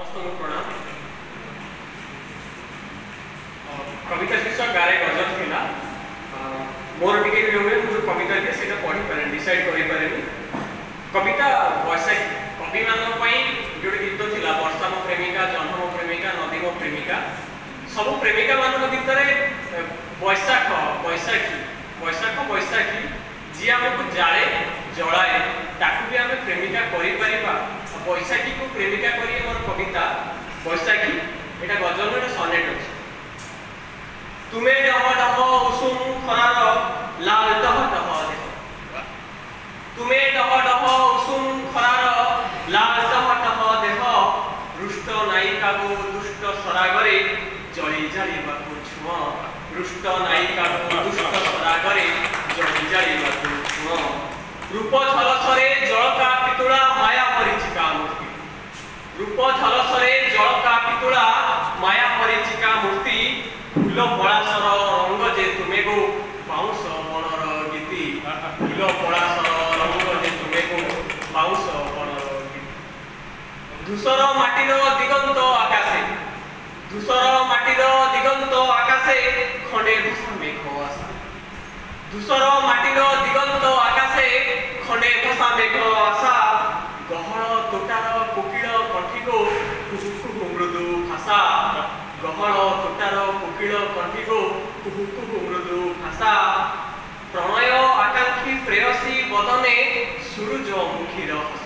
प्रणाम। कविता शीर्षक गारे गजल थिला मोर टिके भी होवे जो कविता के सेटा पढ़ी पारे डिसाइड करि पारे कविता वैशाखी कवि मान पई जोडी गीत थिला वर्षा मो प्रेमिका जन्म मो प्रेमिका नदी मो प्रेमिका सब प्रेमिका मान भितरे वैशाख वैशाखी वैशाख वैशाखी जी हमको जाळे जळाए ताकू भी आमे प्रेमिका करि परिबा वैशाखी को प्रेमिका करी मोर कविता वैशाखी एटा गजल रे सनेट अछि तुमे डह डह उषुम खरार लाल डह डह देह तुमे डह डह उषुम खरार लाल डह डह देह रुष्ट नायिका गो दुष्ट सरागरे जळी जळी बाकु छुम रुष्ट नायिका गो दुष्ट सरागरे जळी जळी बाकु छुम रूप झलसरे जळका पितुळा माया परिचिका मूर्ति रूप झलसरे जळका पितुळा माया परिचिका मूर्ति फूल पଳାसर रंग जे तुमे गो बाउंस बणर गीति फूल पଳାसर रंग जे तुमे गो बाउंस बणर गीति धूसर माटीर दिगंत आकाशे धूसर माटीर दिगंत आकाशे खंडे भसा मेघ आशा धूसर माटीर दिगंत आकाशे खंडे भसा मेघ आशा गहळ तोटार कोकिल कंठीको कुहुकुहु मृदु भाषा गहळ तोटार कोकिल कंठीको कुहुकुहु मृदु भाषा प्रणय आकांक्षी प्रेयसी बदने सूरजमुखीर हस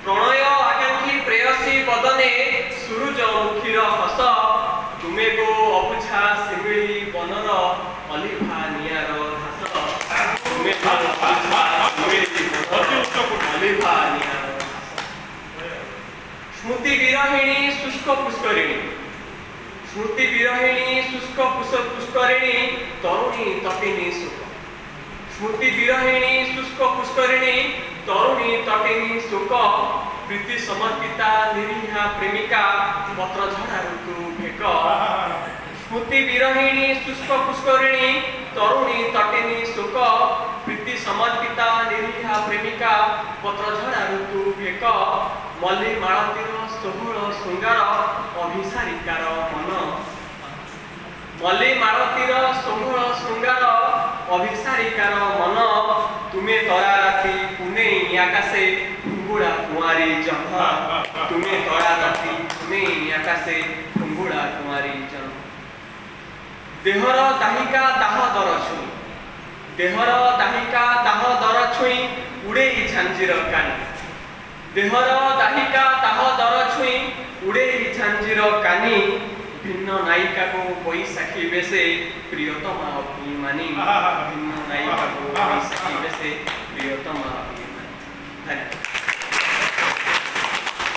प्रणय आकांक्षी प्रेयसी बदने सूरजमुखीर हस तुमे गो अबुझा सिमिली बनर अलिभा नियार घास तुमे गो अबुझा सिमिली अलिभा नियार स्मृति विरहिणी शुष्क पुष्करिणी स्मृति विरहिणी शुष्क पुष्करिणी तरुणी तटिनी सुख स्मृति विरहिणी शुष्क पुष्करिणी तरुणी तटिनी सुख प्रीति समर्पिता निरीहा प्रेमिका पत्र झड़ा ऋतु भेक स्मृति विरहिणी शुष्क पुष्करिणी तरुणी तटिनी सुख प्रीति समर्पिता निरीहा प्रेमिका पत्र झड़ा ऋतु भेक मल्ली मालतीर सोहळ शृंगार अभिसारिकार मन मल्ली मालतीर सोहळ शृंगार अभिसारिकार मन तुमे तरा राती पुणे आकाशे घुंगुड़ा कुमारी जन्म तुमे तरा राती पुणे आकाशे घुंगुड़ा कुमारी जन्म देहर दाहिका दाह दर छुई देहर दाहिका दाह दर छुई उड़े झांझीर कानी देहर दाहिका दाह दर छुई उड़े झांझीर कानी भिन्न नायिका को बैशाखी बेसे प्रियतमा अभिमानी भिन्न नायिका को बैशाखी बेसे प्रियतमा अभिमानी।